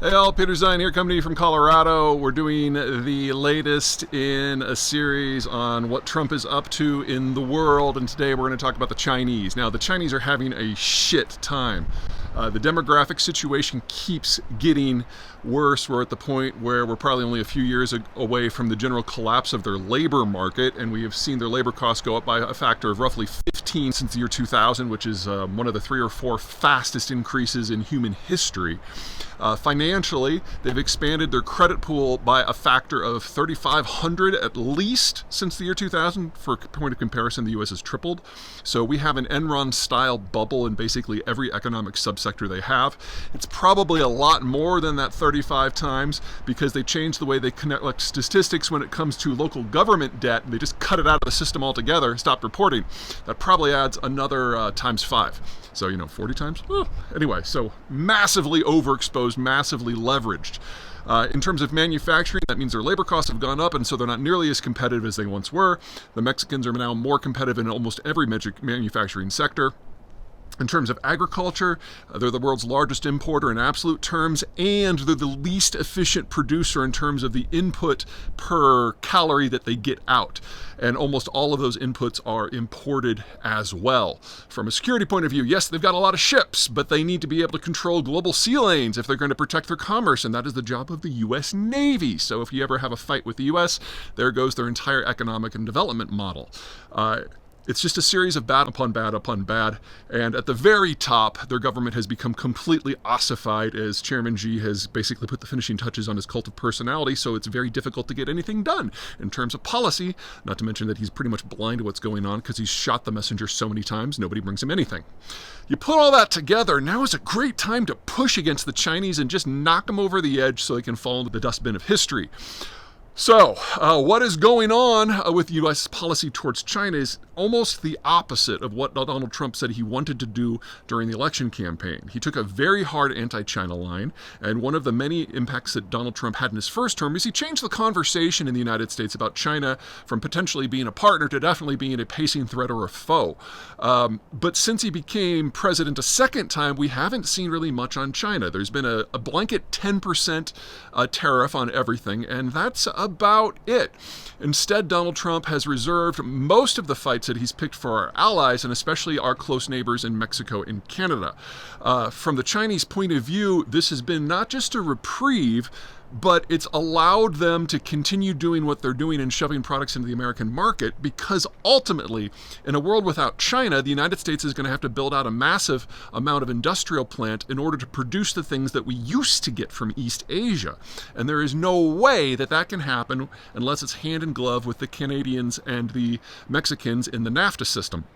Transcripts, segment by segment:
Hey all, Peter Zeihan here, coming to you from Colorado. We're doing the latest in a series on what Trump is up to in the world, and today we're going to talk about the Chinese. Now, the Chinese are having a shit time. The demographic situation keeps getting worse. We're at the point where we're probably only a few years away from the general collapse of their labor market, and we have seen their labor costs go up by a factor of roughly 15 since the year 2000, which is one of the 3 or 4 fastest increases in human history. Financially, they've expanded their credit pool by a factor of 3,500 at least since the year 2000. For a point of comparison, the U.S. has tripled. So we have an Enron-style bubble in basically every economic subsector they have. It's probably a lot more than that 35 times because they changed the way they collect statistics when it comes to local government debt. They just cut it out of the system altogether, stopped reporting. That probably adds another times 5. So, 40 times? Anyway, so massively overexposed, massively leveraged. In terms of manufacturing, that means their labor costs have gone up, and so they're not nearly as competitive as they once were. The Mexicans are now more competitive in almost every manufacturing sector. In terms of agriculture, they're the world's largest importer in absolute terms, and they're the least efficient producer in terms of the input per calorie that they get out. And almost all of those inputs are imported as well. From a security point of view, yes, they've got a lot of ships, but they need to be able to control global sea lanes if they're going to protect their commerce, and that is the job of the U.S. Navy. So if you ever have a fight with the U.S., there goes their entire economic and development model. It's just a series of bad upon bad upon bad, and at the very top, their government has become completely ossified as Chairman Xi has basically put the finishing touches on his cult of personality, so it's very difficult to get anything done in terms of policy, not to mention that he's pretty much blind to what's going on because he's shot the messenger so many times, nobody brings him anything. You put all that together, now is a great time to push against the Chinese and just knock them over the edge so they can fall into the dustbin of history. So, what is going on with U.S. policy towards China is almost the opposite of what Donald Trump said he wanted to do during the election campaign. He took a very hard anti-China line, and one of the many impacts that Donald Trump had in his first term is he changed the conversation in the United States about China from potentially being a partner to definitely being a pacing threat or a foe. But since he became president a second time, we haven't seen really much on China. There's been a blanket 10% tariff on everything, and that's about it. Instead, Donald Trump has reserved most of the fights that he's picked for our allies, and especially our close neighbors in Mexico and Canada. From the Chinese point of view, this has been not just a reprieve, but it's allowed them to continue doing what they're doing and shoving products into the American market, because ultimately, in a world without China, the United States is going to have to build out a massive amount of industrial plant in order to produce the things that we used to get from East Asia. And there is no way that that can happen unless it's hand in glove with the Canadians and the Mexicans in the NAFTA system.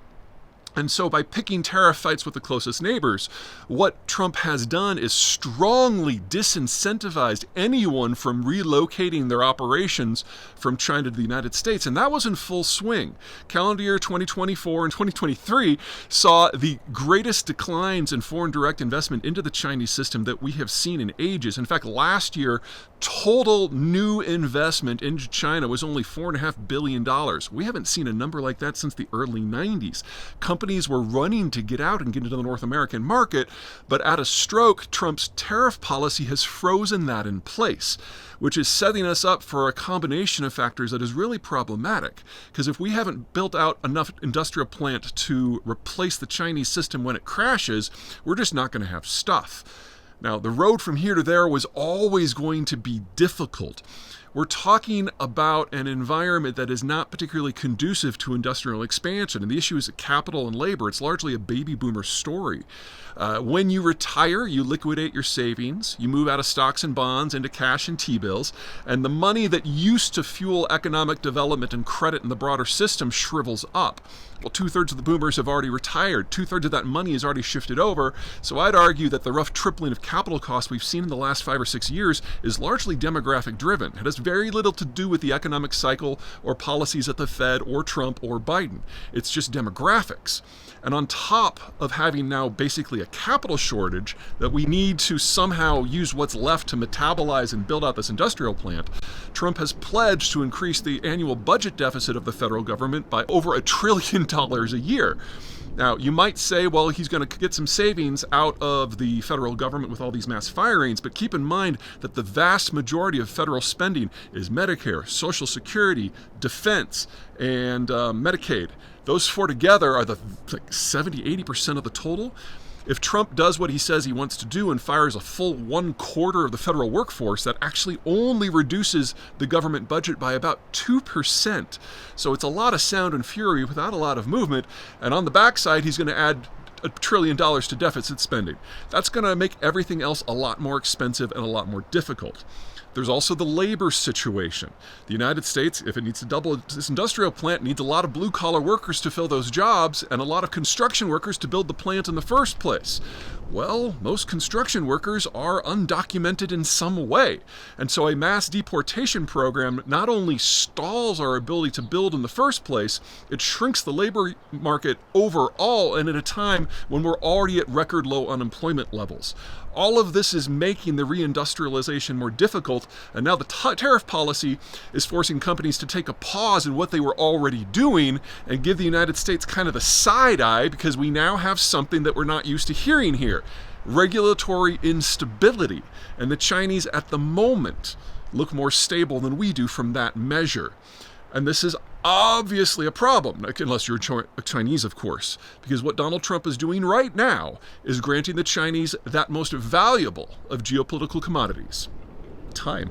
And so by picking tariff fights with the closest neighbors, what Trump has done is strongly disincentivized anyone from relocating their operations from China to the United States. And that was in full swing. Calendar year 2024 and 2023 saw the greatest declines in foreign direct investment into the Chinese system that we have seen in ages. In fact, last year, total new investment into China was only $4.5 billion. We haven't seen a number like that since the early 90s. Companies were running to get out and get into the North American market, but at a stroke, Trump's tariff policy has frozen that in place, which is setting us up for a combination of factors that is really problematic. Because if we haven't built out enough industrial plant to replace the Chinese system when it crashes, we're just not going to have stuff. Now, the road from here to there was always going to be difficult. We're talking about an environment that is not particularly conducive to industrial expansion. And the issue is capital and labor. It's largely a baby boomer story. When you retire, you liquidate your savings, you move out of stocks and bonds into cash and T-bills, and the money that used to fuel economic development and credit in the broader system shrivels up. Well, 2/3 of the boomers have already retired. 2/3 of that money is already shifted over. So I'd argue that the rough tripling of capital costs we've seen in the last 5 or 6 years is largely demographic driven. It has very little to do with the economic cycle or policies at the Fed or Trump or Biden. It's just demographics. And on top of having now basically a capital shortage that we need to somehow use what's left to metabolize and build out this industrial plant, Trump has pledged to increase the annual budget deficit of the federal government by over $1 trillion a year. Now, you might say, well, he's going to get some savings out of the federal government with all these mass firings, but keep in mind that the vast majority of federal spending is Medicare, Social Security, defense, and Medicaid. Those four together are the 70-80% of the total. If Trump does what he says he wants to do and fires a full 1/4 of the federal workforce, that actually only reduces the government budget by about 2%. So it's a lot of sound and fury without a lot of movement. And on the backside, he's going to add $1 trillion to deficit spending. That's going to make everything else a lot more expensive and a lot more difficult. There's also the labor situation. The United States, if it needs to double this industrial plant, needs a lot of blue-collar workers to fill those jobs and a lot of construction workers to build the plant in the first place. Well, most construction workers are undocumented in some way. And so a mass deportation program not only stalls our ability to build in the first place, it shrinks the labor market overall and at a time when we're already at record low unemployment levels. All of this is making the reindustrialization more difficult, and now the tariff policy is forcing companies to take a pause in what they were already doing and give the United States kind of the side eye because we now have something that we're not used to hearing here: regulatory instability. And the Chinese at the moment look more stable than we do from that measure. And this is obviously a problem, unless you're Chinese, of course, because what Donald Trump is doing right now is granting the Chinese that most valuable of geopolitical commodities: time.